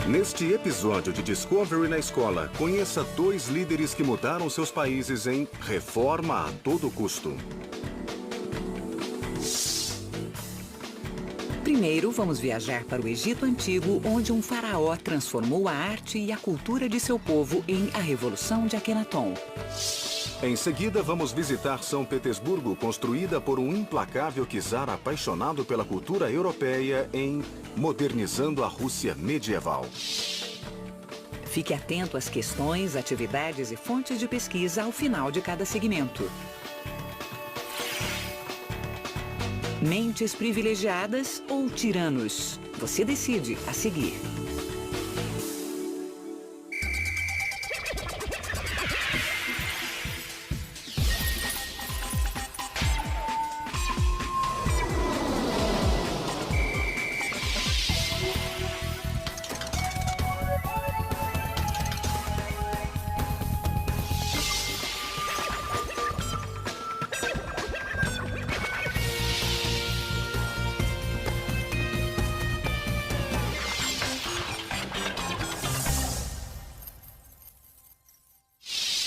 Neste episódio de Discovery na Escola, conheça 2 líderes que mudaram seus países em Reforma a Todo Custo. Primeiro, vamos viajar para o Egito Antigo, onde um faraó transformou a arte e a cultura de seu povo em A Revolução de Akenaton. Em seguida, vamos visitar São Petersburgo, construída por um implacável czar apaixonado pela cultura europeia em Modernizando a Rússia Medieval. Fique atento às questões, atividades e fontes de pesquisa ao final de cada segmento. Mentes privilegiadas ou tiranos? Você decide a seguir.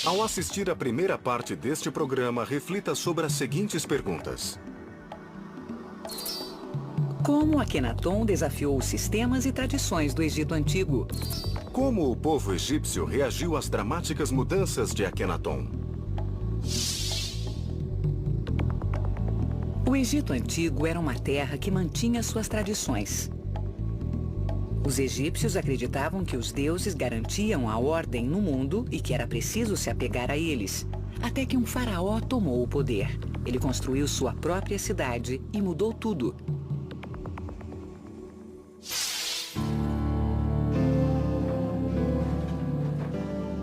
Ao assistir à primeira parte deste programa, reflita sobre as seguintes perguntas. Como Akenaton desafiou os sistemas e tradições do Egito Antigo? Como o povo egípcio reagiu às dramáticas mudanças de Akenaton? O Egito Antigo era uma terra que mantinha suas tradições. Os egípcios acreditavam que os deuses garantiam a ordem no mundo e que era preciso se apegar a eles. Até que um faraó tomou o poder. Ele construiu sua própria cidade e mudou tudo.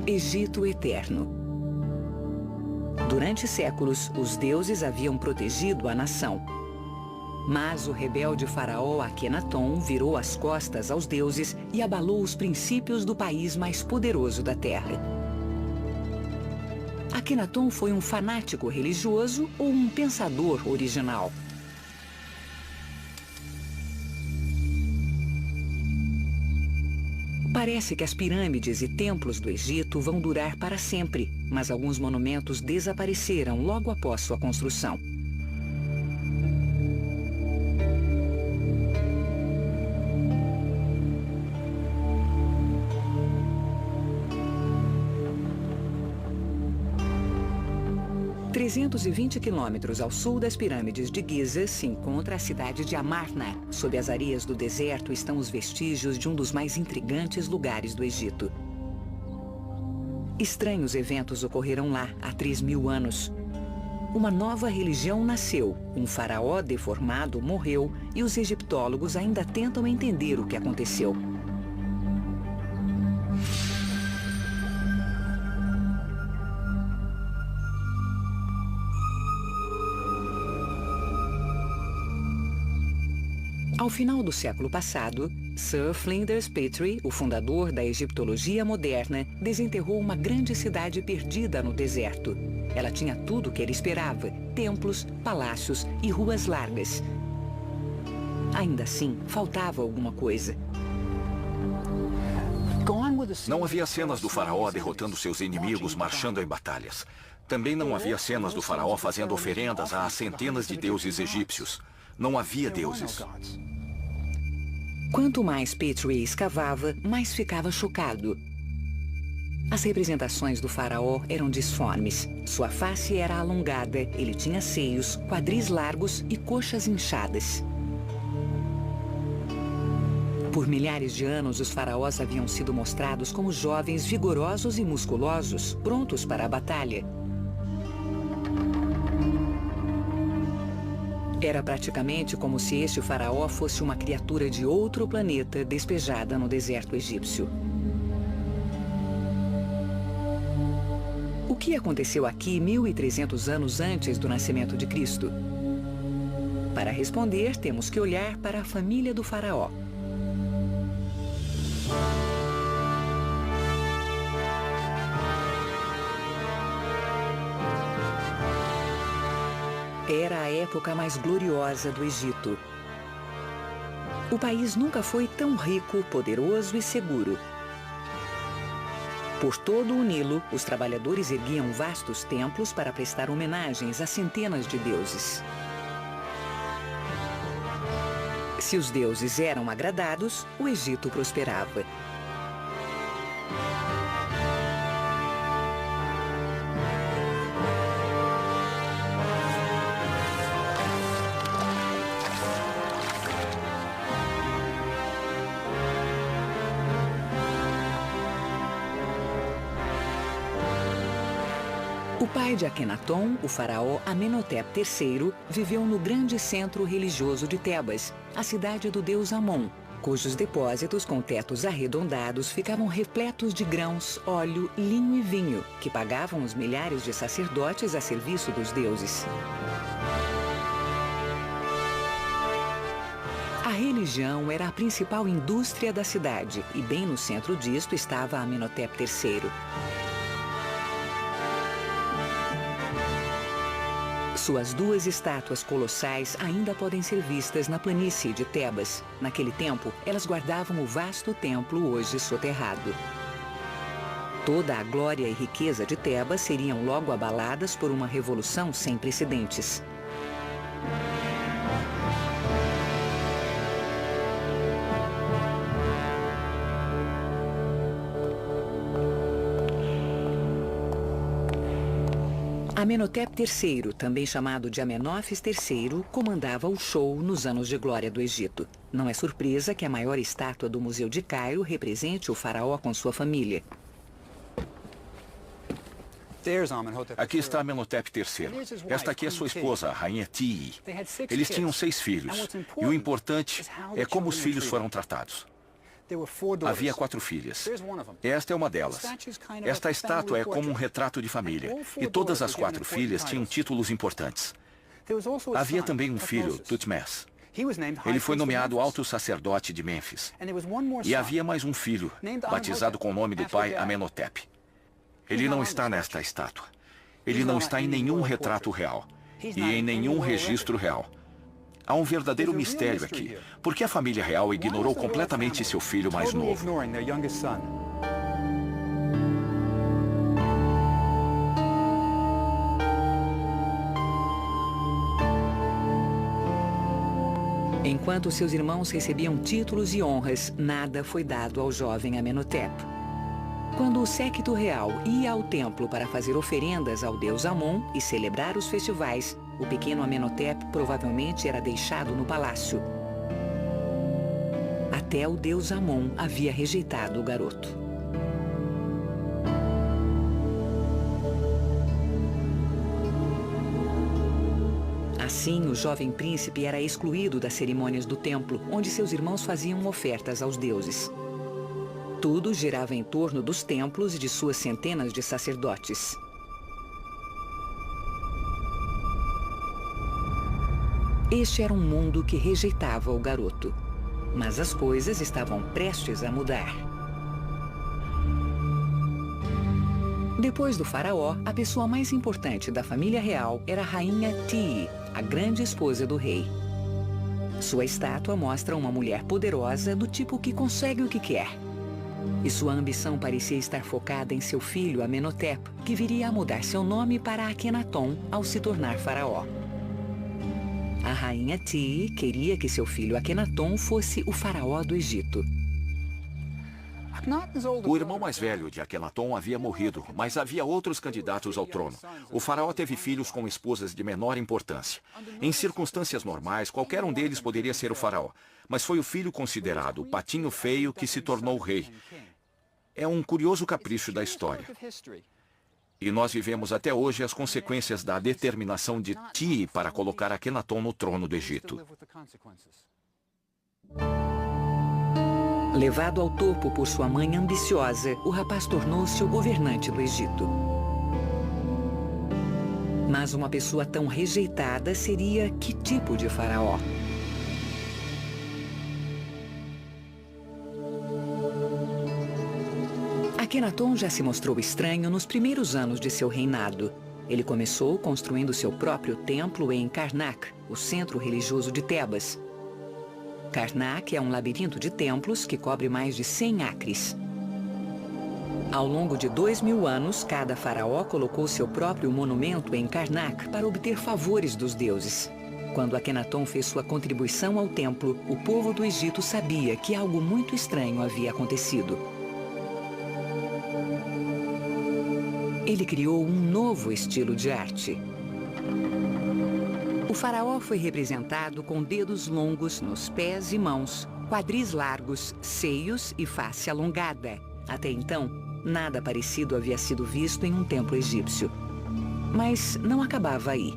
Egito Eterno. Durante séculos, os deuses haviam protegido a nação. Mas o rebelde faraó Akenaton virou as costas aos deuses e abalou os princípios do país mais poderoso da terra. Akenaton foi um fanático religioso ou um pensador original? Parece que as pirâmides e templos do Egito vão durar para sempre, mas alguns monumentos desapareceram logo após sua construção. A 320 quilômetros ao sul das pirâmides de Giza se encontra a cidade de Amarna. Sob as areias do deserto estão os vestígios de um dos mais intrigantes lugares do Egito. Estranhos eventos ocorreram lá há 3.000 anos. Uma nova religião nasceu, um faraó deformado morreu e os egiptólogos ainda tentam entender o que aconteceu. Ao final do século passado, Sir Flinders Petrie, o fundador da egiptologia moderna, desenterrou uma grande cidade perdida no deserto. Ela tinha tudo o que ele esperava: templos, palácios e ruas largas. Ainda assim, faltava alguma coisa. Não havia cenas do faraó derrotando seus inimigos marchando em batalhas. Também não havia cenas do faraó fazendo oferendas a centenas de deuses egípcios. Não havia deuses. Quanto mais Petrie escavava, mais ficava chocado. As representações do faraó eram disformes. Sua face era alongada, ele tinha seios, quadris largos e coxas inchadas. Por milhares de anos, os faraós haviam sido mostrados como jovens vigorosos e musculosos, prontos para a batalha. Era praticamente como se este faraó fosse uma criatura de outro planeta despejada no deserto egípcio. O que aconteceu aqui 1.300 anos antes do nascimento de Cristo? Para responder, temos que olhar para a família do faraó. Era a época mais gloriosa do Egito. O país nunca foi tão rico, poderoso e seguro. Por todo o Nilo, os trabalhadores erguiam vastos templos para prestar homenagens a centenas de deuses. Se os deuses eram agradados, o Egito prosperava. O pai de Akenaton, o faraó Amenhotep III, viveu no grande centro religioso de Tebas, a cidade do deus Amon, cujos depósitos com tetos arredondados ficavam repletos de grãos, óleo, linho e vinho, que pagavam os milhares de sacerdotes a serviço dos deuses. A religião era a principal indústria da cidade, e bem no centro disto estava Amenhotep III. Suas duas estátuas colossais ainda podem ser vistas na planície de Tebas. Naquele tempo, elas guardavam o vasto templo hoje soterrado. Toda a glória e riqueza de Tebas seriam logo abaladas por uma revolução sem precedentes. Amenhotep III, também chamado de Amenófis III, comandava o show nos anos de glória do Egito. Não é surpresa que a maior estátua do Museu de Cairo represente o faraó com sua família. Aqui está Amenhotep III. Esta aqui é sua esposa, a rainha Tii. Eles tinham 6 filhos. E o importante é como os filhos foram tratados. Havia 4 filhas. Esta é uma delas. Esta estátua é como um retrato de família. E todas as 4 filhas tinham títulos importantes. Havia também um filho, Tutmés. Ele foi nomeado alto sacerdote de Mênfis. E havia mais um filho, batizado com o nome do pai Amenhotep. Ele não está nesta estátua. Ele não está em nenhum retrato real. E em nenhum registro real. Há um verdadeiro mistério aqui. Por que a família real ignorou completamente seu filho mais novo? Enquanto seus irmãos recebiam títulos e honras, nada foi dado ao jovem Amenhotep. Quando o séquito real ia ao templo para fazer oferendas ao deus Amon e celebrar os festivais, o pequeno Amenhotep provavelmente era deixado no palácio. Até o deus Amon havia rejeitado o garoto. Assim, o jovem príncipe era excluído das cerimônias do templo, onde seus irmãos faziam ofertas aos deuses. Tudo girava em torno dos templos e de suas centenas de sacerdotes. Este era um mundo que rejeitava o garoto. Mas as coisas estavam prestes a mudar. Depois do faraó, a pessoa mais importante da família real era a rainha Tii, a grande esposa do rei. Sua estátua mostra uma mulher poderosa do tipo que consegue o que quer. E sua ambição parecia estar focada em seu filho Amenhotep, que viria a mudar seu nome para Akenaton ao se tornar faraó. A rainha Tii queria que seu filho Akenaton fosse o faraó do Egito. O irmão mais velho de Akenaton havia morrido, mas havia outros candidatos ao trono. O faraó teve filhos com esposas de menor importância. Em circunstâncias normais, qualquer um deles poderia ser o faraó. Mas foi o filho considerado o patinho feio que se tornou rei. É um curioso capricho da história. E nós vivemos até hoje as consequências da determinação de Tii para colocar Akenaton no trono do Egito. Levado ao topo por sua mãe ambiciosa, o rapaz tornou-se o governante do Egito. Mas uma pessoa tão rejeitada seria que tipo de faraó? Akenaton já se mostrou estranho nos primeiros anos de seu reinado. Ele começou construindo seu próprio templo em Karnak, o centro religioso de Tebas. Karnak é um labirinto de templos que cobre mais de 100 acres. Ao longo de 2000 anos, cada faraó colocou seu próprio monumento em Karnak para obter favores dos deuses. Quando Akenaton fez sua contribuição ao templo, o povo do Egito sabia que algo muito estranho havia acontecido. Ele criou um novo estilo de arte. O faraó foi representado com dedos longos nos pés e mãos, quadris largos, seios e face alongada. Até então, nada parecido havia sido visto em um templo egípcio. Mas não acabava aí.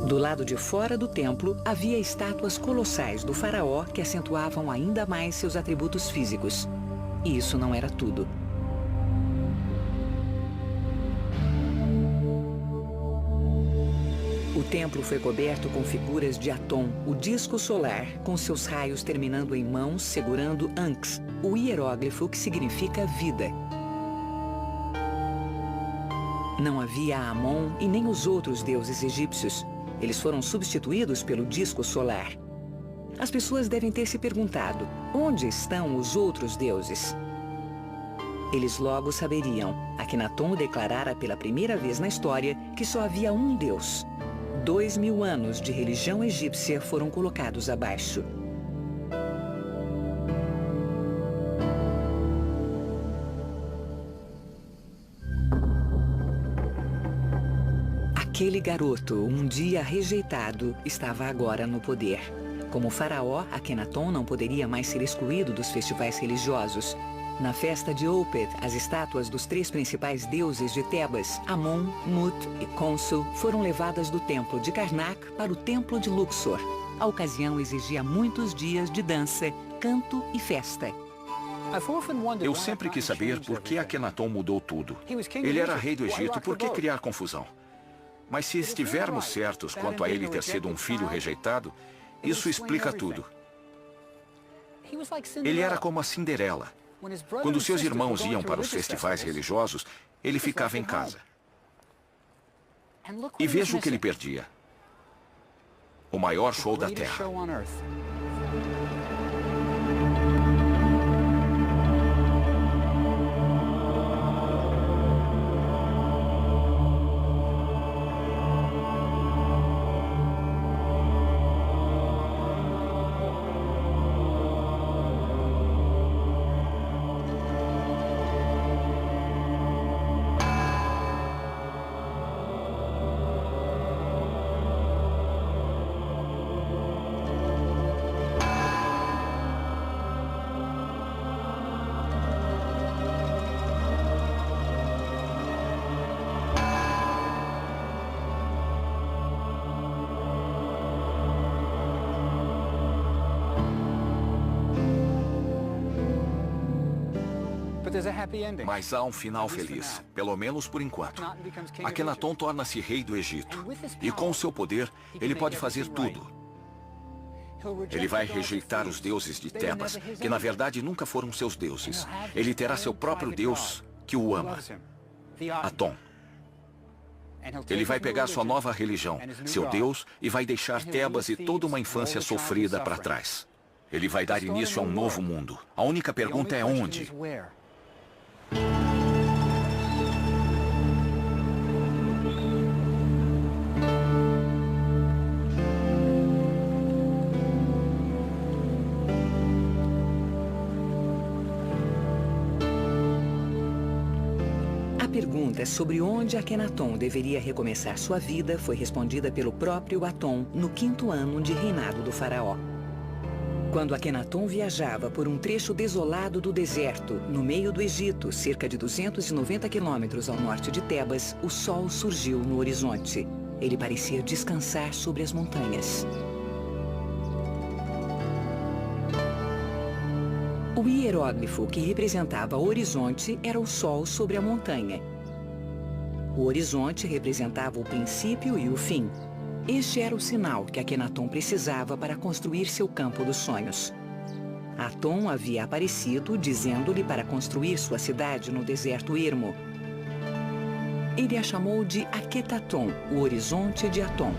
Do lado de fora do templo, havia estátuas colossais do faraó que acentuavam ainda mais seus atributos físicos. E isso não era tudo. O templo foi coberto com figuras de Aton, o disco solar, com seus raios terminando em mãos segurando Ankhs, o hieróglifo que significa vida. Não havia Amon e nem os outros deuses egípcios. Eles foram substituídos pelo disco solar. As pessoas devem ter se perguntado, onde estão os outros deuses? Eles logo saberiam. Akenaton declarara pela primeira vez na história que só havia um deus. 2000 anos de religião egípcia foram colocados abaixo. Aquele garoto, um dia rejeitado, estava agora no poder. Como faraó, Akenaton não poderia mais ser excluído dos festivais religiosos. Na festa de Opet, as estátuas dos 3 principais deuses de Tebas, Amon, Mut e Khonsu, foram levadas do templo de Karnak para o templo de Luxor. A ocasião exigia muitos dias de dança, canto e festa. Eu sempre quis saber por que Akenaton mudou tudo. Ele era rei do Egito, por que criar confusão? Mas se estivermos certos quanto a ele ter sido um filho rejeitado, isso explica tudo. Ele era como a Cinderela. Quando seus irmãos iam para os festivais religiosos, ele ficava em casa. E veja o que ele perdia. O maior show da Terra. Mas há um final feliz, pelo menos por enquanto. Akenaton torna-se rei do Egito. E com o seu poder, ele pode fazer tudo. Ele vai rejeitar os deuses de Tebas, que na verdade nunca foram seus deuses. Ele terá seu próprio deus que o ama, Aton. Ele vai pegar sua nova religião, seu deus, e vai deixar Tebas e toda uma infância sofrida para trás. Ele vai dar início a um novo mundo. A única pergunta é onde? A pergunta sobre onde Akenaton deveria recomeçar sua vida foi respondida pelo próprio Aton no 5º ano de reinado do faraó. Quando Akenaton viajava por um trecho desolado do deserto, no meio do Egito, cerca de 290 quilômetros ao norte de Tebas, o sol surgiu no horizonte. Ele parecia descansar sobre as montanhas. O hieróglifo que representava o horizonte era o sol sobre a montanha. O horizonte representava o princípio e o fim. Este era o sinal que Akenaton precisava para construir seu campo dos sonhos. Aton havia aparecido dizendo-lhe para construir sua cidade no deserto ermo. Ele a chamou de Akhetaton, o horizonte de Aton.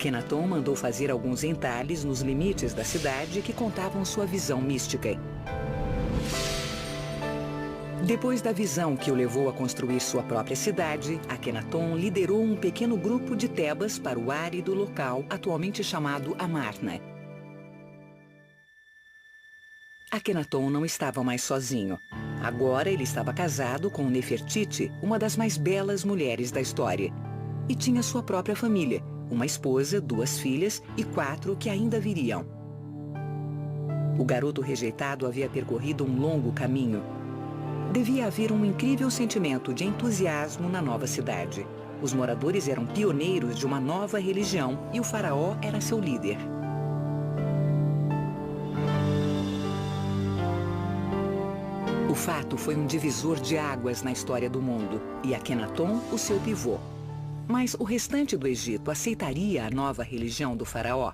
Akhenaton mandou fazer alguns entalhes nos limites da cidade que contavam sua visão mística. Depois da visão que o levou a construir sua própria cidade, Akhenaton liderou um pequeno grupo de Tebas para o árido local atualmente chamado Amarna. Akhenaton não estava mais sozinho. Agora ele estava casado com Nefertiti, uma das mais belas mulheres da história. E tinha sua própria família, uma esposa, 2 filhas e 4 que ainda viriam. O garoto rejeitado havia percorrido um longo caminho. Devia haver um incrível sentimento de entusiasmo na nova cidade. Os moradores eram pioneiros de uma nova religião e o faraó era seu líder. O fato foi um divisor de águas na história do mundo e Akhenaton o seu pivô. Mas o restante do Egito aceitaria a nova religião do faraó?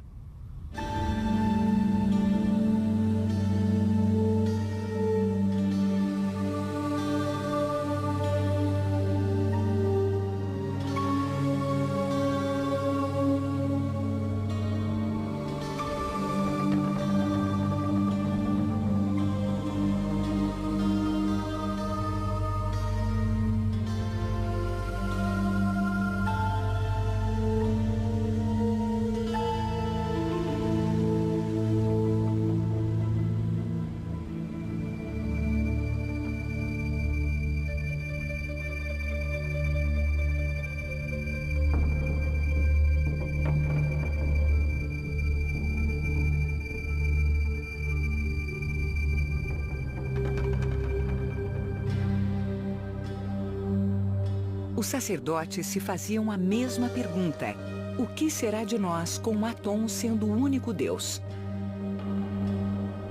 Os sacerdotes se faziam a mesma pergunta: o que será de nós com Aton sendo o único Deus?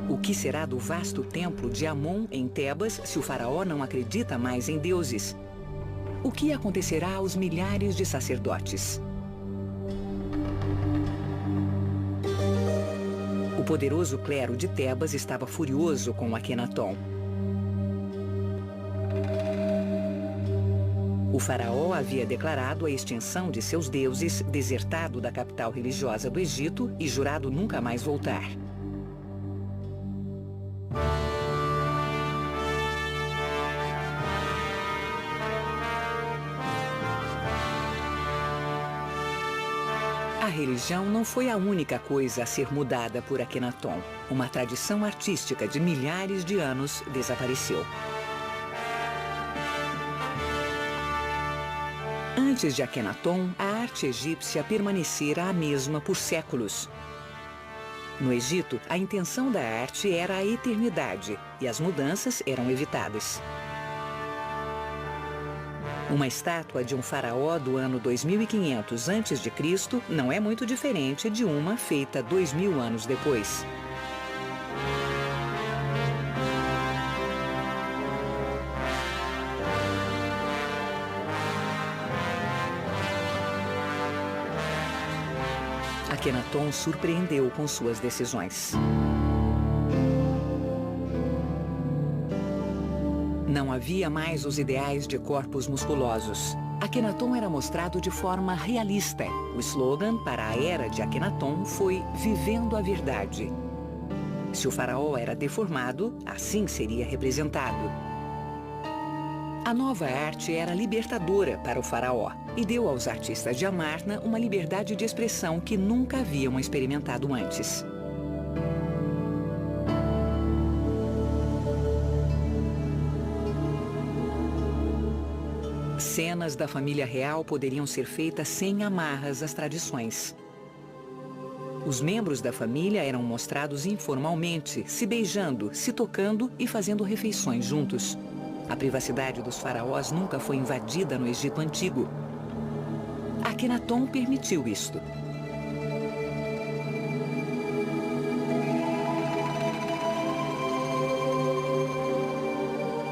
O que será do vasto templo de Amon em Tebas se o faraó não acredita mais em deuses? O que acontecerá aos milhares de sacerdotes? O poderoso clero de Tebas estava furioso com Akhenaton. O faraó havia declarado a extinção de seus deuses, desertado da capital religiosa do Egito e jurado nunca mais voltar. A religião não foi a única coisa a ser mudada por Akhenaton. Uma tradição artística de milhares de anos desapareceu. Antes de Akhenaton, a arte egípcia permanecera a mesma por séculos. No Egito, a intenção da arte era a eternidade e as mudanças eram evitadas. Uma estátua de um faraó do ano 2500 a.C. não é muito diferente de uma feita 2000 anos depois. Akhenaton surpreendeu com suas decisões. Não havia mais os ideais de corpos musculosos. Akhenaton era mostrado de forma realista. O slogan para a era de Akhenaton foi "Vivendo a Verdade". Se o faraó era deformado, assim seria representado. A nova arte era libertadora para o faraó e deu aos artistas de Amarna uma liberdade de expressão que nunca haviam experimentado antes. Cenas da família real poderiam ser feitas sem amarras às tradições. Os membros da família eram mostrados informalmente, se beijando, se tocando e fazendo refeições juntos. A privacidade dos faraós nunca foi invadida no Egito Antigo. Akhenaton permitiu isto.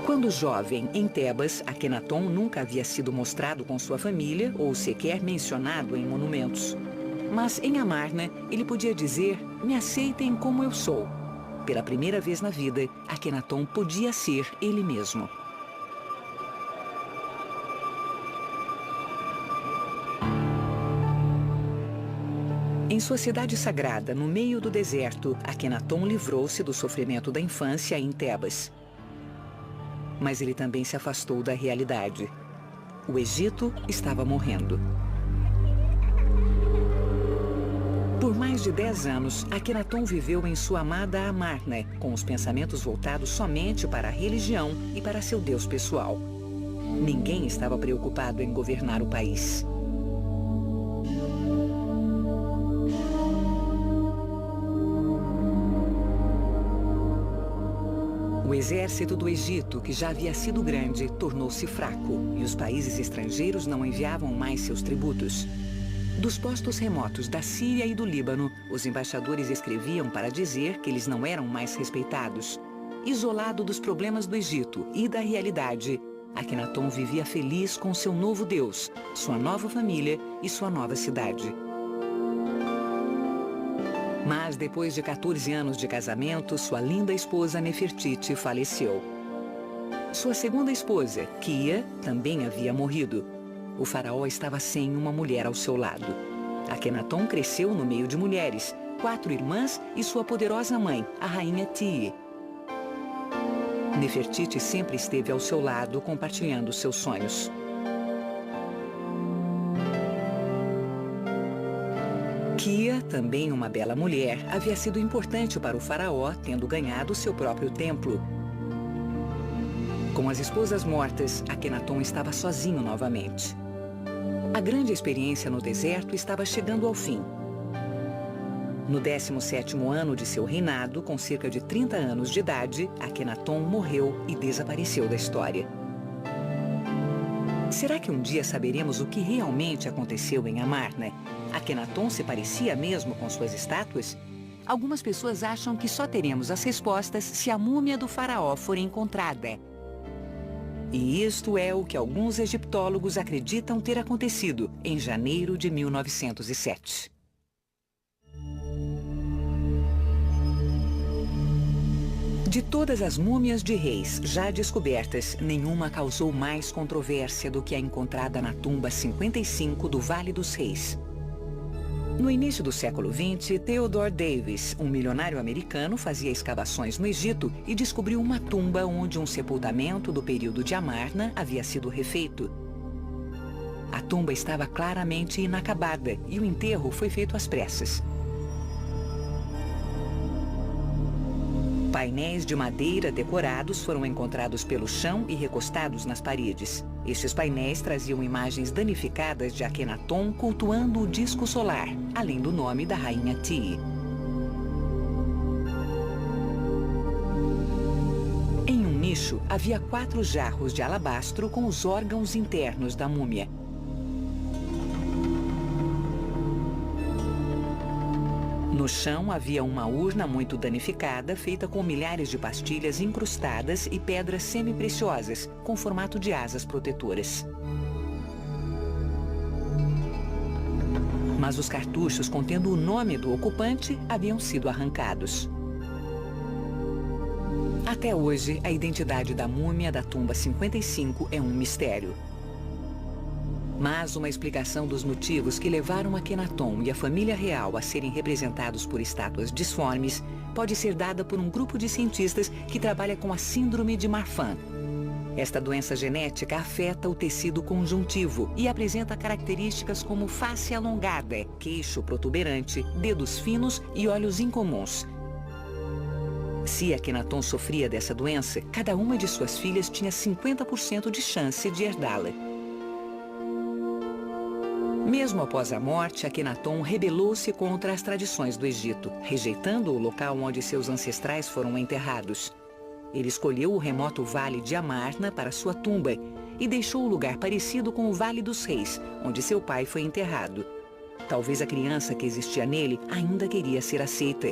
Quando jovem, em Tebas, Akhenaton nunca havia sido mostrado com sua família ou sequer mencionado em monumentos. Mas em Amarna, ele podia dizer: "Me aceitem como eu sou". Pela primeira vez na vida, Akhenaton podia ser ele mesmo. Em sua cidade sagrada, no meio do deserto, Akenaton livrou-se do sofrimento da infância em Tebas. Mas ele também se afastou da realidade. O Egito estava morrendo. Por mais de 10 anos, Akenaton viveu em sua amada Amarna, com os pensamentos voltados somente para a religião e para seu Deus pessoal. Ninguém estava preocupado em governar o país. O exército do Egito, que já havia sido grande, tornou-se fraco e os países estrangeiros não enviavam mais seus tributos. Dos postos remotos da Síria e do Líbano, os embaixadores escreviam para dizer que eles não eram mais respeitados. Isolado dos problemas do Egito e da realidade, Akenaton vivia feliz com seu novo Deus, sua nova família e sua nova cidade. Mas depois de 14 anos de casamento, sua linda esposa Nefertiti faleceu. Sua segunda esposa, Kia, também havia morrido. O faraó estava sem uma mulher ao seu lado. Akenaton cresceu no meio de mulheres, 4 irmãs e sua poderosa mãe, a rainha Tii. Nefertiti sempre esteve ao seu lado, compartilhando seus sonhos. Kia, também uma bela mulher, havia sido importante para o faraó, tendo ganhado seu próprio templo. Com as esposas mortas, Akenaton estava sozinho novamente. A grande experiência no deserto estava chegando ao fim. No 17º ano de seu reinado, com cerca de 30 anos de idade, Akenaton morreu e desapareceu da história. Será que um dia saberemos o que realmente aconteceu em Amarna? Akenaton se parecia mesmo com suas estátuas? Algumas pessoas acham que só teremos as respostas se a múmia do faraó for encontrada. E isto é o que alguns egiptólogos acreditam ter acontecido em janeiro de 1907. De todas as múmias de reis já descobertas, nenhuma causou mais controvérsia do que a encontrada na tumba 55 do Vale dos Reis. No início do século XX, Theodore Davis, um milionário americano, fazia escavações no Egito e descobriu uma tumba onde um sepultamento do período de Amarna havia sido refeito. A tumba estava claramente inacabada e o enterro foi feito às pressas. Painéis de madeira decorados foram encontrados pelo chão e recostados nas paredes. Estes painéis traziam imagens danificadas de Akenaton cultuando o disco solar, além do nome da rainha Tii. Em um nicho, havia 4 jarros de alabastro com os órgãos internos da múmia. No chão havia uma urna muito danificada, feita com milhares de pastilhas incrustadas e pedras semi-preciosas, com formato de asas protetoras. Mas os cartuchos contendo o nome do ocupante haviam sido arrancados. Até hoje, a identidade da múmia da tumba 55 é um mistério. Mas uma explicação dos motivos que levaram Akenaton e a família real a serem representados por estátuas disformes pode ser dada por um grupo de cientistas que trabalha com a síndrome de Marfan. Esta doença genética afeta o tecido conjuntivo e apresenta características como face alongada, queixo protuberante, dedos finos e olhos incomuns. Se Akenaton sofria dessa doença, cada uma de suas filhas tinha 50% de chance de herdá-la. Mesmo após a morte, Akenaton rebelou-se contra as tradições do Egito, rejeitando o local onde seus ancestrais foram enterrados. Ele escolheu o remoto Vale de Amarna para sua tumba e deixou o lugar parecido com o Vale dos Reis, onde seu pai foi enterrado. Talvez a criança que existia nele ainda queria ser aceita.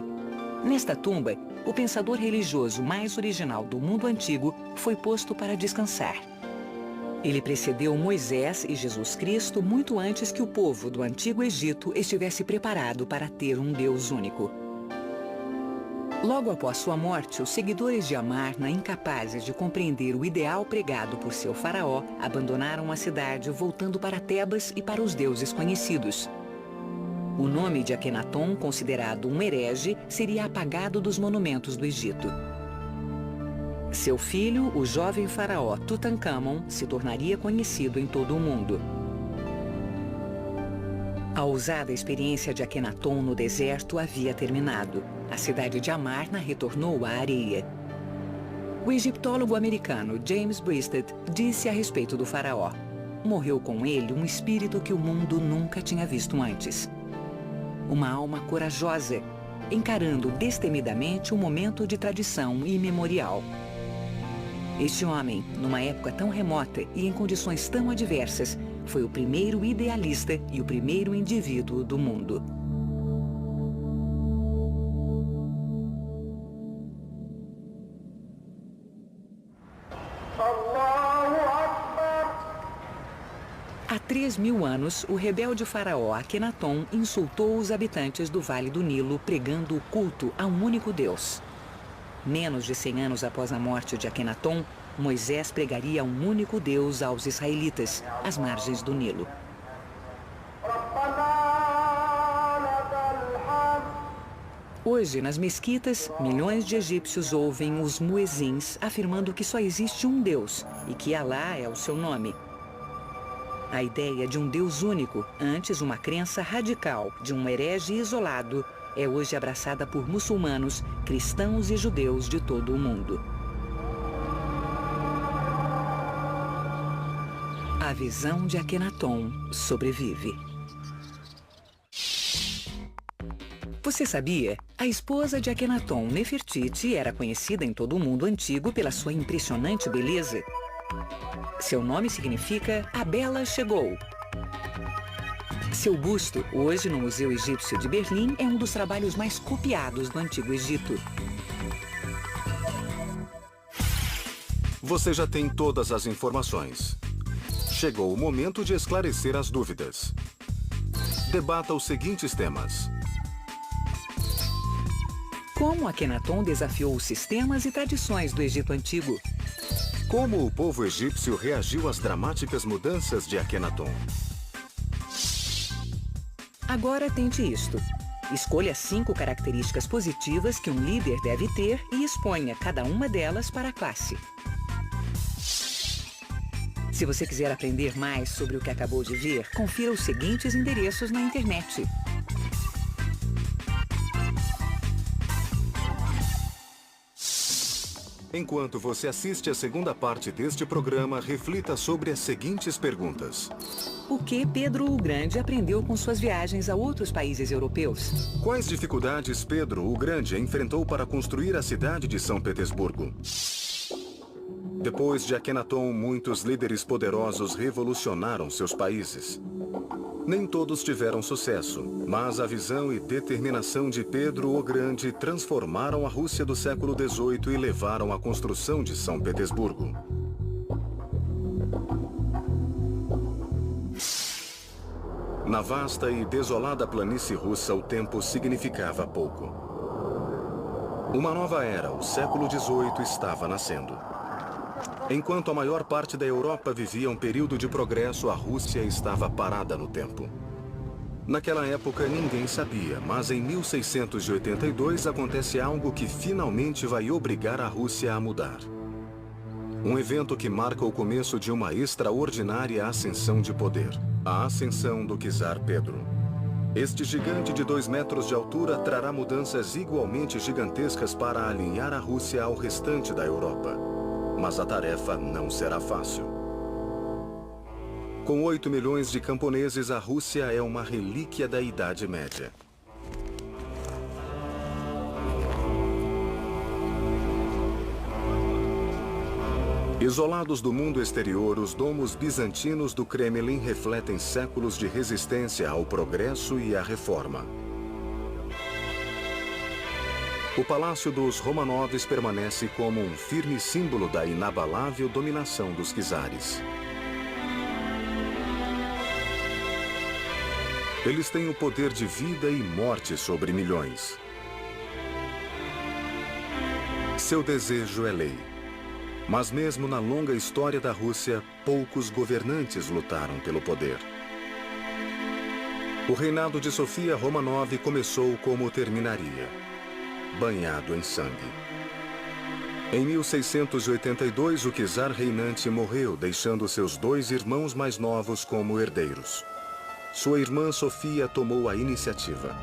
Nesta tumba, o pensador religioso mais original do mundo antigo foi posto para descansar. Ele precedeu Moisés e Jesus Cristo muito antes que o povo do Antigo Egito estivesse preparado para ter um Deus único. Logo após sua morte, os seguidores de Amarna, incapazes de compreender o ideal pregado por seu faraó, abandonaram a cidade, voltando para Tebas e para os deuses conhecidos. O nome de Akhenaton, considerado um herege, seria apagado dos monumentos do Egito. Seu filho, o jovem faraó Tutankhamon, se tornaria conhecido em todo o mundo. A ousada experiência de Akhenaton no deserto havia terminado. A cidade de Amarna retornou à areia. O egiptólogo americano James Breasted disse a respeito do faraó: morreu com ele um espírito que o mundo nunca tinha visto antes. Uma alma corajosa, encarando destemidamente um momento de tradição imemorial. Este homem, numa época tão remota e em condições tão adversas, foi o primeiro idealista e o primeiro indivíduo do mundo. Há 3.000 anos, o rebelde faraó Akhenaton insultou os habitantes do Vale do Nilo, pregando o culto a um único Deus. Menos de 100 anos após a morte de Akhenaton, Moisés pregaria um único Deus aos israelitas, às margens do Nilo. Hoje, nas mesquitas, milhões de egípcios ouvem os muezins afirmando que só existe um Deus e que Alá é o seu nome. A ideia de um Deus único, antes uma crença radical de um herege isolado, é hoje abraçada por muçulmanos, cristãos e judeus de todo o mundo. A visão de Akhenaton sobrevive. Você sabia? A esposa de Akhenaton, Nefertiti, era conhecida em todo o mundo antigo pela sua impressionante beleza. Seu nome significa "A Bela Chegou". Seu busto, hoje no Museu Egípcio de Berlim, é um dos trabalhos mais copiados do Antigo Egito. Você já tem todas as informações. Chegou o momento de esclarecer as dúvidas. Debata os seguintes temas. Como Akhenaton desafiou os sistemas e tradições do Egito Antigo? Como o povo egípcio reagiu às dramáticas mudanças de Akhenaton? Agora tente isto. Escolha 5 características positivas que um líder deve ter e exponha cada uma delas para a classe. Se você quiser aprender mais sobre o que acabou de ver, confira os seguintes endereços na internet. Enquanto você assiste a segunda parte deste programa, reflita sobre as seguintes perguntas. O que Pedro o Grande aprendeu com suas viagens a outros países europeus? Quais dificuldades Pedro o Grande enfrentou para construir a cidade de São Petersburgo? Depois de Akhenaton, muitos líderes poderosos revolucionaram seus países. Nem todos tiveram sucesso, mas a visão e determinação de Pedro o Grande transformaram a Rússia do século XVIII e levaram à construção de São Petersburgo. Na vasta e desolada planície russa, o tempo significava pouco. Uma nova era, o século XVIII, estava nascendo. Enquanto a maior parte da Europa vivia um período de progresso, a Rússia estava parada no tempo. Naquela época, ninguém sabia, mas em 1682 acontece algo que finalmente vai obrigar a Rússia a mudar. Um evento que marca o começo de uma extraordinária ascensão de poder. A ascensão do czar Pedro. Este gigante de 2 metros de altura trará mudanças igualmente gigantescas para alinhar a Rússia ao restante da Europa. Mas a tarefa não será fácil. Com 8 milhões de camponeses, a Rússia é uma relíquia da Idade Média. Isolados do mundo exterior, os domos bizantinos do Kremlin refletem séculos de resistência ao progresso e à reforma. O Palácio dos Romanovs permanece como um firme símbolo da inabalável dominação dos czares. Eles têm o poder de vida e morte sobre milhões. Seu desejo é lei. Mas mesmo na longa história da Rússia, poucos governantes lutaram pelo poder. O reinado de Sofia Romanov começou como terminaria, banhado em sangue. Em 1682, o czar reinante morreu, deixando seus 2 irmãos mais novos como herdeiros. Sua irmã Sofia tomou a iniciativa.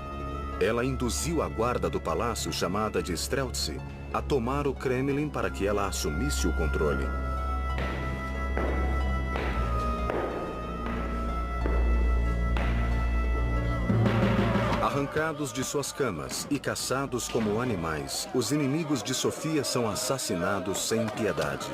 Ela induziu a guarda do palácio, chamada de Streltsy, a tomar o Kremlin para que ela assumisse o controle. Arrancados de suas camas e caçados como animais, os inimigos de Sofia são assassinados sem piedade.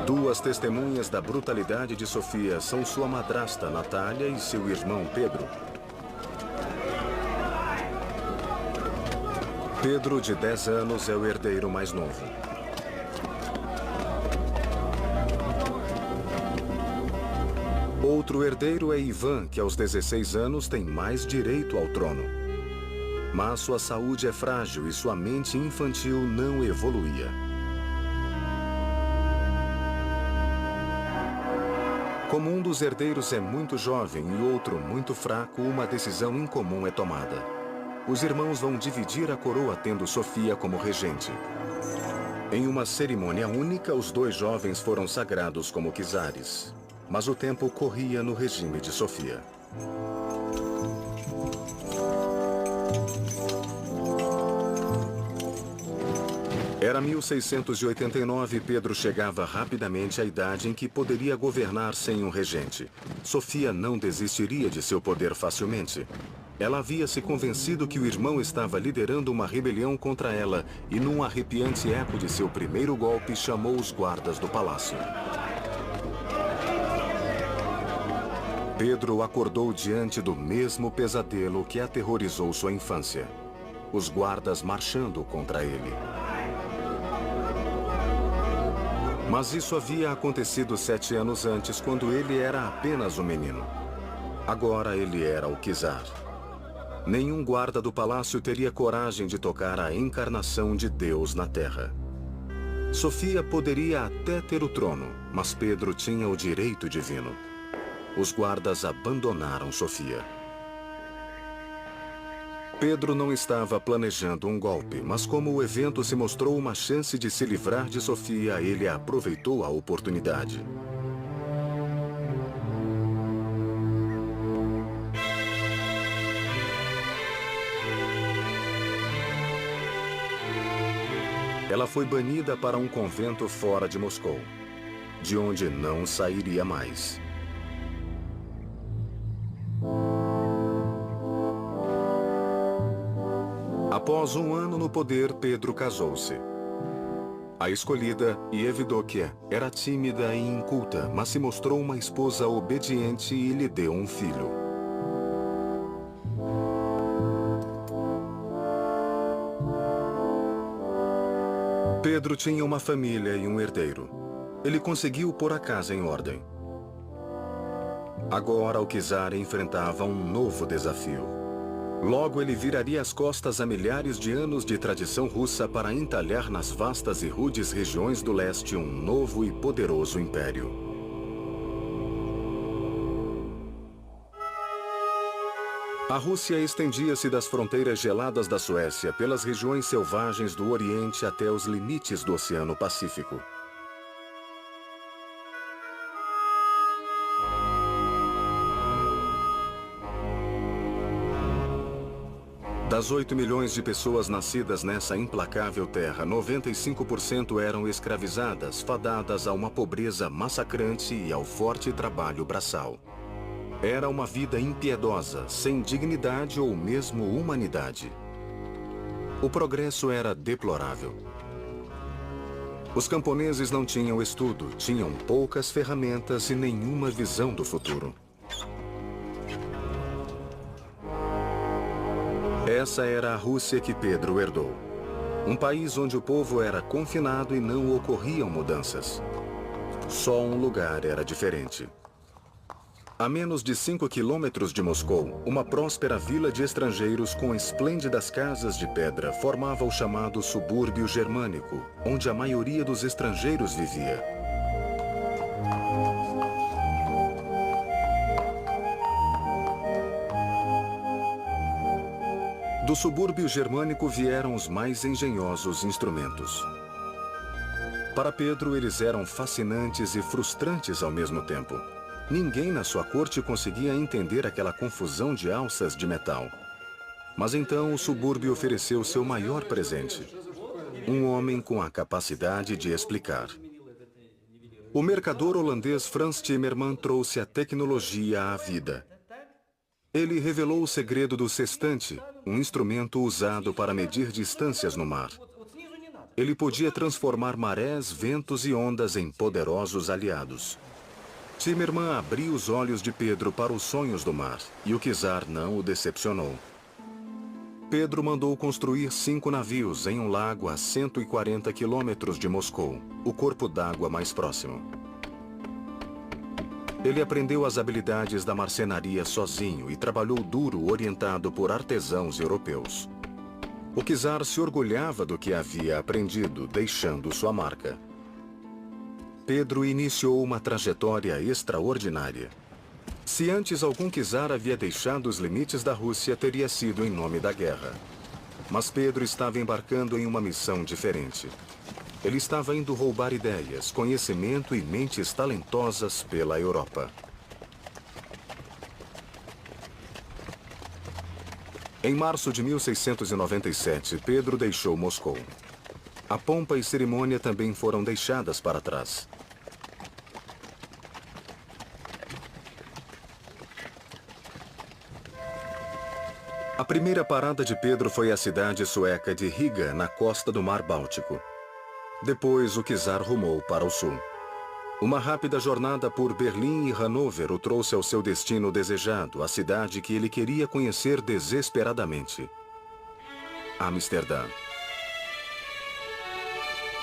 Duas testemunhas da brutalidade de Sofia são sua madrasta, Natália, e seu irmão, Pedro. Pedro, de 10 anos, é o herdeiro mais novo. Outro herdeiro é Ivan, que aos 16 anos tem mais direito ao trono. Mas sua saúde é frágil e sua mente infantil não evoluía. Como um dos herdeiros é muito jovem e outro muito fraco, uma decisão incomum é tomada. Os irmãos vão dividir a coroa, tendo Sofia como regente. Em uma cerimônia única, os 2 jovens foram sagrados como czares. Mas o tempo corria no regime de Sofia. Era 1689 e Pedro chegava rapidamente à idade em que poderia governar sem um regente. Sofia não desistiria de seu poder facilmente. Ela havia se convencido que o irmão estava liderando uma rebelião contra ela e, num arrepiante eco de seu primeiro golpe, chamou os guardas do palácio. Pedro acordou diante do mesmo pesadelo que aterrorizou sua infância. Os guardas marchando contra ele. Mas isso havia acontecido 7 anos antes, quando ele era apenas um menino. Agora ele era o czar. Nenhum guarda do palácio teria coragem de tocar a encarnação de Deus na terra. Sofia poderia até ter o trono, mas Pedro tinha o direito divino. Os guardas abandonaram Sofia. Pedro não estava planejando um golpe, mas como o evento se mostrou uma chance de se livrar de Sofia, ele aproveitou a oportunidade. Ela foi banida para um convento fora de Moscou, de onde não sairia mais. Após um ano no poder, Pedro casou-se. A escolhida, Evdokia, era tímida e inculta, mas se mostrou uma esposa obediente e lhe deu um filho. Pedro tinha uma família e um herdeiro. Ele conseguiu pôr a casa em ordem. Agora o czar enfrentava um novo desafio. Logo ele viraria as costas a milhares de anos de tradição russa para entalhar nas vastas e rudes regiões do leste um novo e poderoso império. A Rússia estendia-se das fronteiras geladas da Suécia pelas regiões selvagens do Oriente até os limites do Oceano Pacífico. Das 8 milhões de pessoas nascidas nessa implacável terra, 95% eram escravizadas, fadadas a uma pobreza massacrante e ao forte trabalho braçal. Era uma vida impiedosa, sem dignidade ou mesmo humanidade. O progresso era deplorável. Os camponeses não tinham estudo, tinham poucas ferramentas e nenhuma visão do futuro. Essa era a Rússia que Pedro herdou. Um país onde o povo era confinado e não ocorriam mudanças. Só um lugar era diferente. A menos de 5 quilômetros de Moscou, uma próspera vila de estrangeiros com esplêndidas casas de pedra formava o chamado subúrbio germânico, onde a maioria dos estrangeiros vivia. Do subúrbio germânico vieram os mais engenhosos instrumentos. Para Pedro, eles eram fascinantes e frustrantes ao mesmo tempo. Ninguém na sua corte conseguia entender aquela confusão de alças de metal. Mas então o subúrbio ofereceu seu maior presente. Um homem com a capacidade de explicar. O mercador holandês Frans Timmerman trouxe a tecnologia à vida. Ele revelou o segredo do sextante, um instrumento usado para medir distâncias no mar. Ele podia transformar marés, ventos e ondas em poderosos aliados. Timmerman abriu os olhos de Pedro para os sonhos do mar, e o czar não o decepcionou. Pedro mandou construir 5 navios em um lago a 140 quilômetros de Moscou, o corpo d'água mais próximo. Ele aprendeu as habilidades da marcenaria sozinho e trabalhou duro orientado por artesãos europeus. O czar se orgulhava do que havia aprendido, deixando sua marca. Pedro iniciou uma trajetória extraordinária. Se antes algum czar havia deixado os limites da Rússia, teria sido em nome da guerra. Mas Pedro estava embarcando em uma missão diferente. Ele estava indo roubar ideias, conhecimento e mentes talentosas pela Europa. Em março de 1697, Pedro deixou Moscou. A pompa e cerimônia também foram deixadas para trás. A primeira parada de Pedro foi a cidade sueca de Riga, na costa do Mar Báltico. Depois, o czar rumou para o sul. Uma rápida jornada por Berlim e Hanover o trouxe ao seu destino desejado, a cidade que ele queria conhecer desesperadamente. Amsterdã.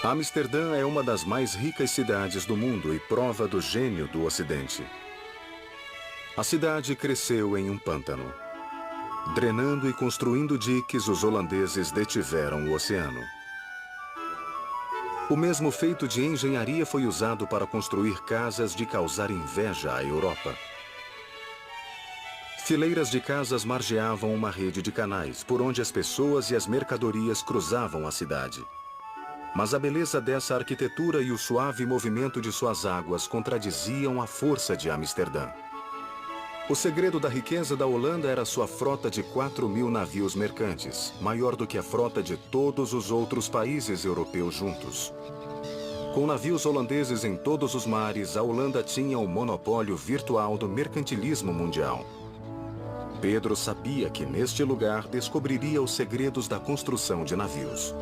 Amsterdã é uma das mais ricas cidades do mundo e prova do gênio do Ocidente. A cidade cresceu em um pântano. Drenando e construindo diques, os holandeses detiveram o oceano. O mesmo feito de engenharia foi usado para construir casas de causar inveja à Europa. Fileiras de casas margeavam uma rede de canais, por onde as pessoas e as mercadorias cruzavam a cidade. Mas a beleza dessa arquitetura e o suave movimento de suas águas contradiziam a força de Amsterdã. O segredo da riqueza da Holanda era sua frota de 4.000 navios mercantes, maior do que a frota de todos os outros países europeus juntos. Com navios holandeses em todos os mares, a Holanda tinha o monopólio virtual do mercantilismo mundial. Pedro sabia que neste lugar descobriria os segredos da construção de navios.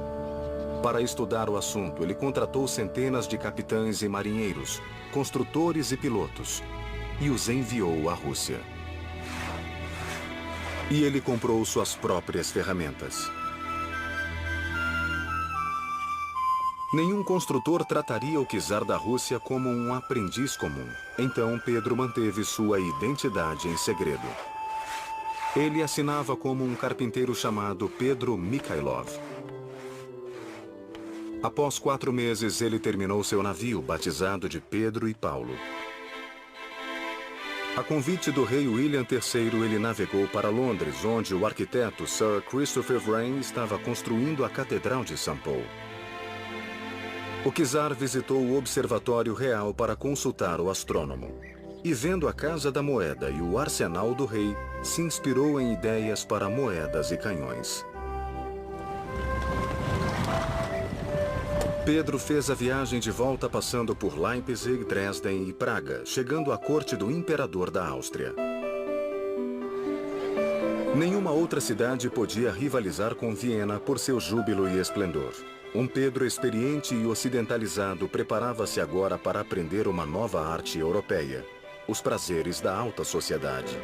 Para estudar o assunto, ele contratou centenas de capitães e marinheiros, construtores e pilotos, e os enviou à Rússia. E ele comprou suas próprias ferramentas. Nenhum construtor trataria o czar da Rússia como um aprendiz comum. Então Pedro manteve sua identidade em segredo. Ele assinava como um carpinteiro chamado Pedro Mikhailov. Após 4 meses, ele terminou seu navio, batizado de Pedro e Paulo. A convite do rei William III, ele navegou para Londres, onde o arquiteto Sir Christopher Wren estava construindo a Catedral de St. Paul. O czar visitou o Observatório Real para consultar o astrônomo. E vendo a Casa da Moeda e o arsenal do rei, se inspirou em ideias para moedas e canhões. Pedro fez a viagem de volta passando por Leipzig, Dresden e Praga, chegando à corte do imperador da Áustria. Nenhuma outra cidade podia rivalizar com Viena por seu júbilo e esplendor. Um Pedro experiente e ocidentalizado preparava-se agora para aprender uma nova arte europeia, os prazeres da alta sociedade.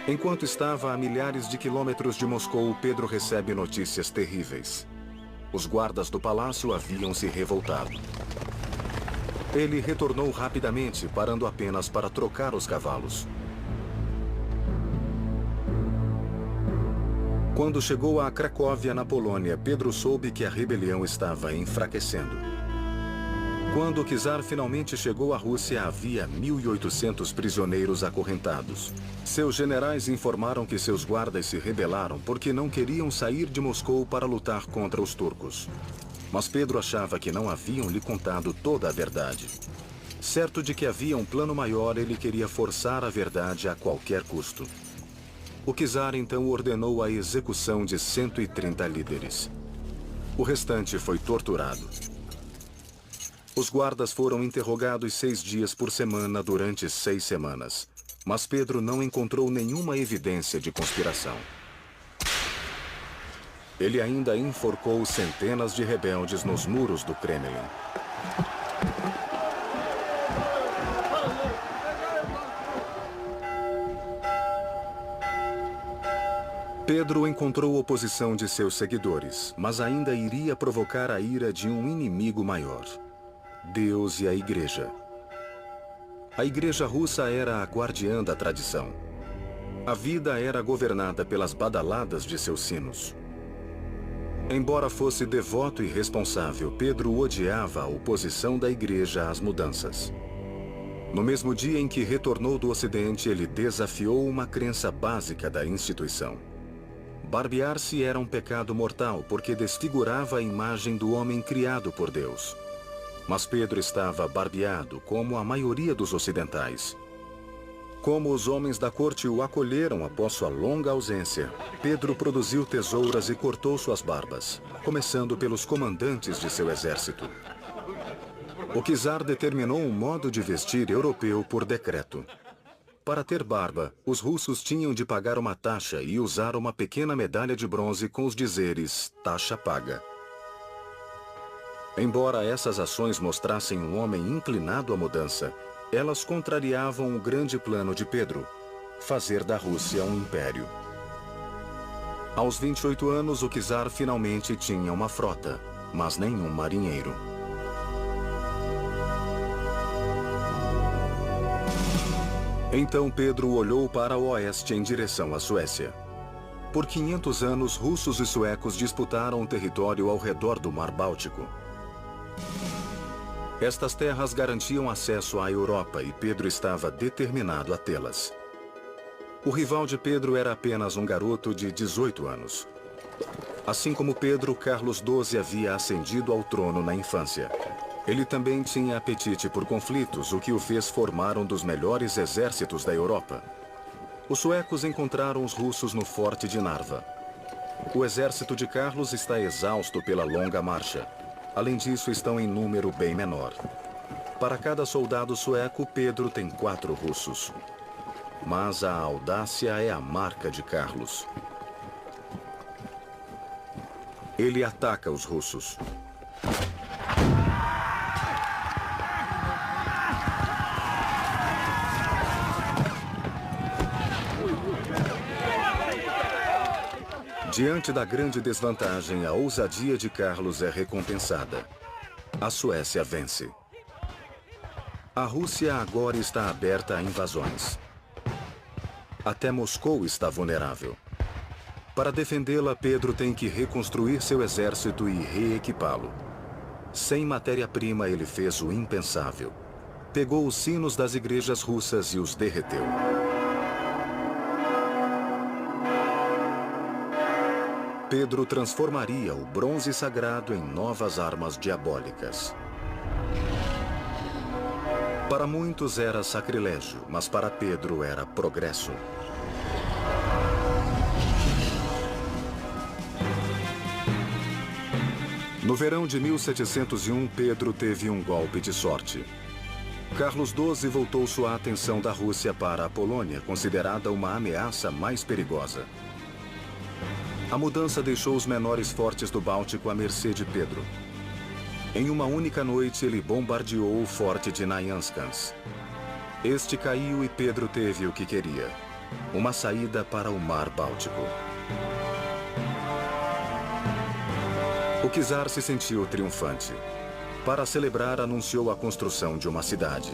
Enquanto estava a milhares de quilômetros de Moscou, Pedro recebe notícias terríveis. Os guardas do palácio haviam se revoltado. Ele retornou rapidamente, parando apenas para trocar os cavalos. Quando chegou a Cracóvia, na Polônia, Pedro soube que a rebelião estava enfraquecendo. Quando o czar finalmente chegou à Rússia, havia 1.800 prisioneiros acorrentados. Seus generais informaram que seus guardas se rebelaram porque não queriam sair de Moscou para lutar contra os turcos. Mas Pedro achava que não haviam lhe contado toda a verdade. Certo de que havia um plano maior, ele queria forçar a verdade a qualquer custo. O czar então ordenou a execução de 130 líderes. O restante foi torturado. Os guardas foram interrogados 6 dias por semana durante 6 semanas. Mas Pedro não encontrou nenhuma evidência de conspiração. Ele ainda enforcou centenas de rebeldes nos muros do Kremlin. Pedro encontrou oposição de seus seguidores, mas ainda iria provocar a ira de um inimigo maior: Deus e a Igreja. A Igreja russa era a guardiã da tradição. A vida era governada pelas badaladas de seus sinos. Embora fosse devoto e responsável, Pedro odiava a oposição da Igreja às mudanças. No mesmo dia em que retornou do Ocidente, ele desafiou uma crença básica da instituição. Barbear-se era um pecado mortal porque desfigurava a imagem do homem criado por Deus. Mas Pedro estava barbeado, como a maioria dos ocidentais. Como os homens da corte o acolheram após sua longa ausência, Pedro produziu tesouras e cortou suas barbas, começando pelos comandantes de seu exército. O czar determinou um modo de vestir europeu por decreto. Para ter barba, os russos tinham de pagar uma taxa e usar uma pequena medalha de bronze com os dizeres "taxa paga". Embora essas ações mostrassem um homem inclinado à mudança, elas contrariavam o grande plano de Pedro: fazer da Rússia um império. Aos 28 anos, o czar finalmente tinha uma frota, mas nenhum marinheiro. Então Pedro olhou para o oeste em direção à Suécia. Por 500 anos, russos e suecos disputaram o território ao redor do Mar Báltico. Estas terras garantiam acesso à Europa e Pedro estava determinado a tê-las. O rival de Pedro era apenas um garoto de 18 anos. Assim como Pedro, Carlos XII havia ascendido ao trono na infância. Ele também tinha apetite por conflitos, o que o fez formar um dos melhores exércitos da Europa. Os suecos encontraram os russos no forte de Narva. O exército de Carlos está exausto pela longa marcha. Além disso, estão em número bem menor. Para cada soldado sueco, Pedro tem 4 russos. Mas a audácia é a marca de Carlos. Ele ataca os russos. Diante da grande desvantagem, a ousadia de Carlos é recompensada. A Suécia vence. A Rússia agora está aberta a invasões. Até Moscou está vulnerável. Para defendê-la, Pedro tem que reconstruir seu exército e reequipá-lo. Sem matéria-prima, ele fez o impensável. Pegou os sinos das igrejas russas e os derreteu. Pedro transformaria o bronze sagrado em novas armas diabólicas. Para muitos era sacrilégio, mas para Pedro era progresso. No verão de 1701, Pedro teve um golpe de sorte. Carlos XII voltou sua atenção da Rússia para a Polônia, considerada uma ameaça mais perigosa. A mudança deixou os menores fortes do Báltico à mercê de Pedro. Em uma única noite, ele bombardeou o forte de Nyanskans. Este caiu e Pedro teve o que queria: uma saída para o Mar Báltico. O czar se sentiu triunfante. Para celebrar, anunciou a construção de uma cidade.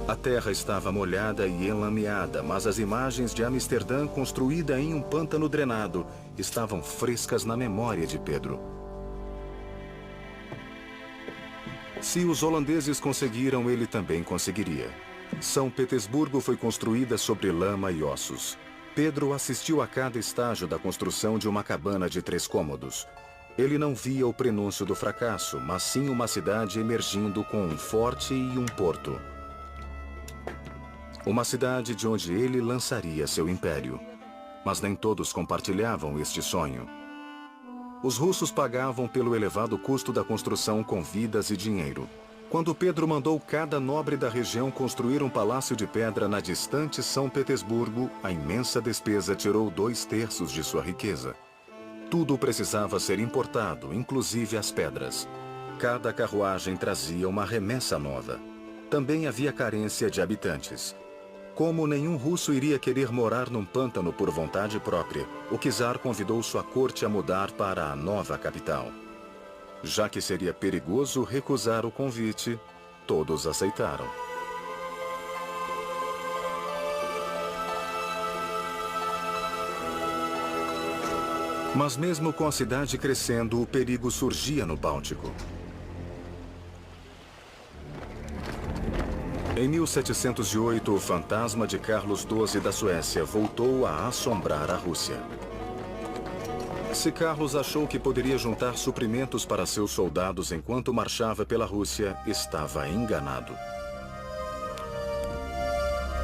A terra estava molhada e enlameada, mas as imagens de Amsterdã, construída em um pântano drenado, estavam frescas na memória de Pedro. Se os holandeses conseguiram, ele também conseguiria. São Petersburgo foi construída sobre lama e ossos. Pedro assistiu a cada estágio da construção de uma cabana de 3 cômodos. Ele não via o prenúncio do fracasso, mas sim uma cidade emergindo com um forte e um porto. Uma cidade de onde ele lançaria seu império. Mas nem todos compartilhavam este sonho. Os russos pagavam pelo elevado custo da construção com vidas e dinheiro. Quando Pedro mandou cada nobre da região construir um palácio de pedra na distante São Petersburgo, a imensa despesa tirou 2/3 de sua riqueza. Tudo precisava ser importado, inclusive as pedras. Cada carruagem trazia uma remessa nova. Também havia carência de habitantes. Como nenhum russo iria querer morar num pântano por vontade própria, o czar convidou sua corte a mudar para a nova capital. Já que seria perigoso recusar o convite, todos aceitaram. Mas mesmo com a cidade crescendo, o perigo surgia no Báltico. Em 1708, o fantasma de Carlos XII da Suécia voltou a assombrar a Rússia. Se Carlos achou que poderia juntar suprimentos para seus soldados enquanto marchava pela Rússia, estava enganado.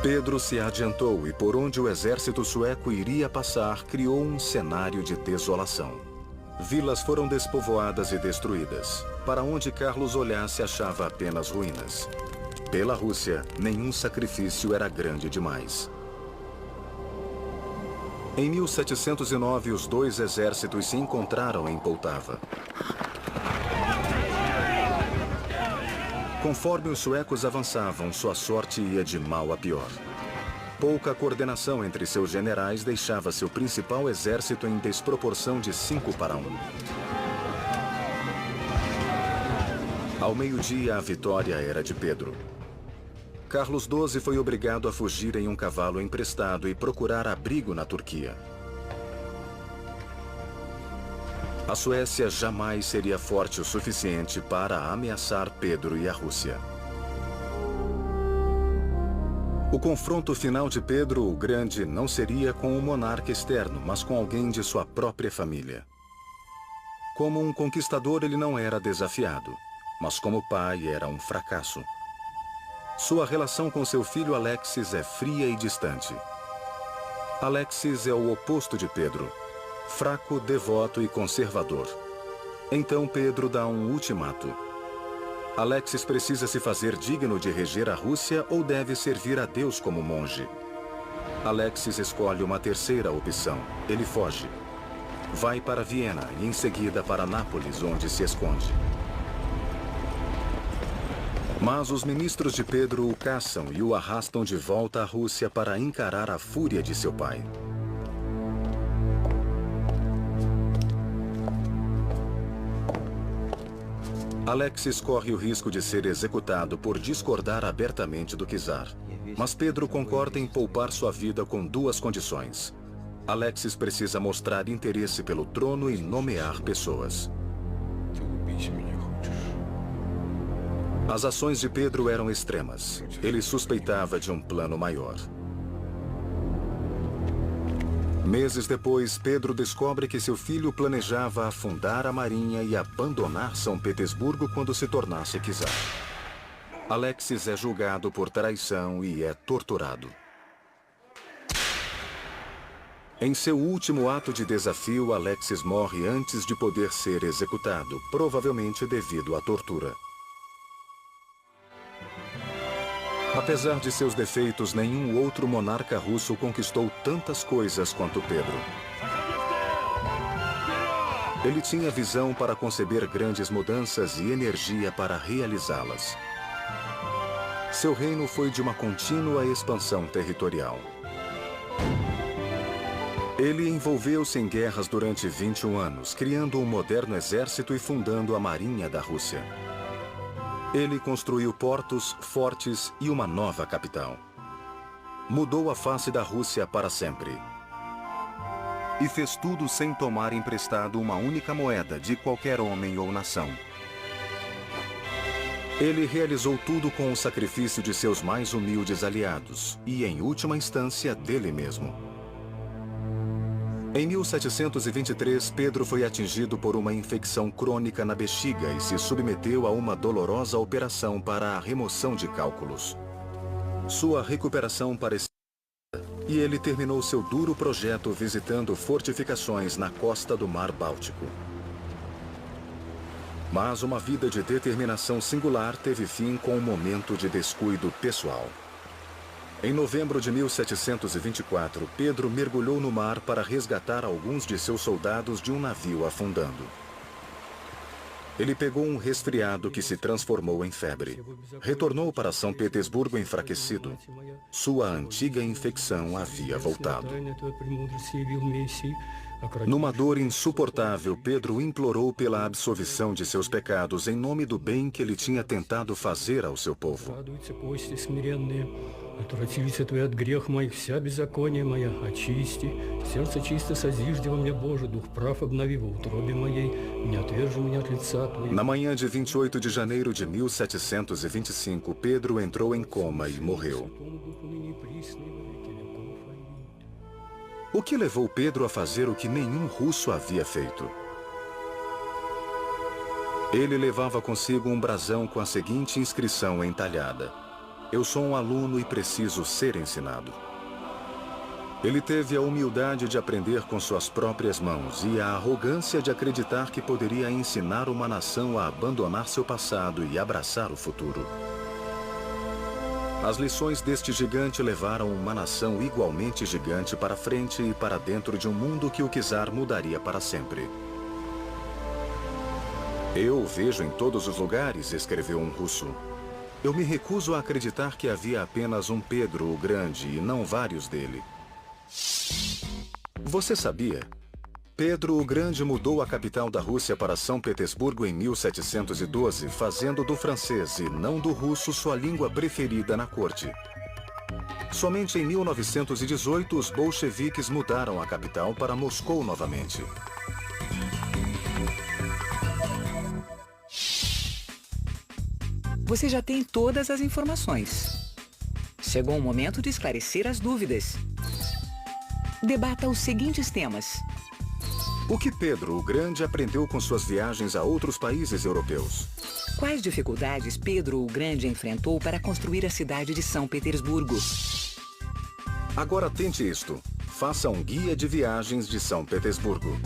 Pedro se adiantou e, por onde o exército sueco iria passar, criou um cenário de desolação. Vilas foram despovoadas e destruídas. Para onde Carlos olhasse, achava apenas ruínas. Pela Rússia, nenhum sacrifício era grande demais. Em 1709, os 2 exércitos se encontraram em Poltava. Conforme os suecos avançavam, sua sorte ia de mal a pior. Pouca coordenação entre seus generais deixava seu principal exército em desproporção de 5-1. Ao meio-dia, a vitória era de Pedro. Carlos XII foi obrigado a fugir em um cavalo emprestado e procurar abrigo na Turquia. A Suécia jamais seria forte o suficiente para ameaçar Pedro e a Rússia. O confronto final de Pedro o Grande não seria com um monarca externo, mas com alguém de sua própria família. Como um conquistador, ele não era desafiado, mas como pai era um fracasso. Sua relação com seu filho Alexis é fria e distante. Alexis é o oposto de Pedro, fraco, devoto e conservador. Então Pedro dá um ultimato. Alexis precisa se fazer digno de reger a Rússia ou deve servir a Deus como monge. Alexis escolhe uma terceira opção. Ele foge. Vai para Viena e em seguida para Nápoles, onde se esconde. Mas os ministros de Pedro o caçam e o arrastam de volta à Rússia para encarar a fúria de seu pai. Alexis corre o risco de ser executado por discordar abertamente do czar. Mas Pedro concorda em poupar sua vida com 2 condições. Alexis precisa mostrar interesse pelo trono e nomear pessoas. As ações de Pedro eram extremas. Ele suspeitava de um plano maior. Meses depois, Pedro descobre que seu filho planejava afundar a marinha e abandonar São Petersburgo quando se tornasse czar. Alexis é julgado por traição e é torturado. Em seu último ato de desafio, Alexis morre antes de poder ser executado, provavelmente devido à tortura. Apesar de seus defeitos, nenhum outro monarca russo conquistou tantas coisas quanto Pedro. Ele tinha visão para conceber grandes mudanças e energia para realizá-las. Seu reino foi de uma contínua expansão territorial. Ele envolveu-se em guerras durante 21 anos, criando um moderno exército e fundando a Marinha da Rússia. Ele construiu portos, fortes e uma nova capital. Mudou a face da Rússia para sempre. E fez tudo sem tomar emprestado uma única moeda de qualquer homem ou nação. Ele realizou tudo com o sacrifício de seus mais humildes aliados e, em última instância, dele mesmo. Em 1723, Pedro foi atingido por uma infecção crônica na bexiga e se submeteu a uma dolorosa operação para a remoção de cálculos. Sua recuperação parecia e ele terminou seu duro projeto visitando fortificações na costa do Mar Báltico. Mas uma vida de determinação singular teve fim com um momento de descuido pessoal. Em novembro de 1724, Pedro mergulhou no mar para resgatar alguns de seus soldados de um navio afundando. Ele pegou um resfriado que se transformou em febre. Retornou para São Petersburgo enfraquecido. Sua antiga infecção havia voltado. Numa dor insuportável, Pedro implorou pela absolvição de seus pecados em nome do bem que ele tinha tentado fazer ao seu povo. Na manhã de 28 de janeiro de 1725, Pedro entrou em coma e morreu. O que levou Pedro a fazer o que nenhum russo havia feito? Ele levava consigo um brasão com a seguinte inscrição entalhada: "Eu sou um aluno e preciso ser ensinado." Ele teve a humildade de aprender com suas próprias mãos e a arrogância de acreditar que poderia ensinar uma nação a abandonar seu passado e abraçar o futuro. As lições deste gigante levaram uma nação igualmente gigante para frente e para dentro de um mundo que o czar mudaria para sempre. "Eu o vejo em todos os lugares", escreveu um russo. "Eu me recuso a acreditar que havia apenas um Pedro o Grande e não vários dele." Você sabia? Pedro o Grande mudou a capital da Rússia para São Petersburgo em 1712, fazendo do francês e não do russo sua língua preferida na corte. Somente em 1918, os bolcheviques mudaram a capital para Moscou novamente. Você já tem todas as informações. Chegou o momento de esclarecer as dúvidas. Debata os seguintes temas. O que Pedro o Grande aprendeu com suas viagens a outros países europeus? Quais dificuldades Pedro o Grande enfrentou para construir a cidade de São Petersburgo? Agora tente isto. Faça um guia de viagens de São Petersburgo.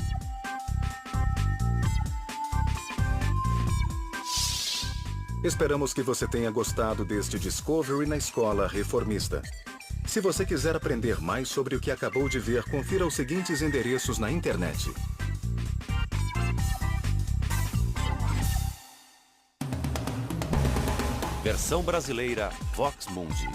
Esperamos que você tenha gostado deste Discovery na Escola Reformista. Se você quiser aprender mais sobre o que acabou de ver, confira os seguintes endereços na internet. Versão brasileira Vox Mundi.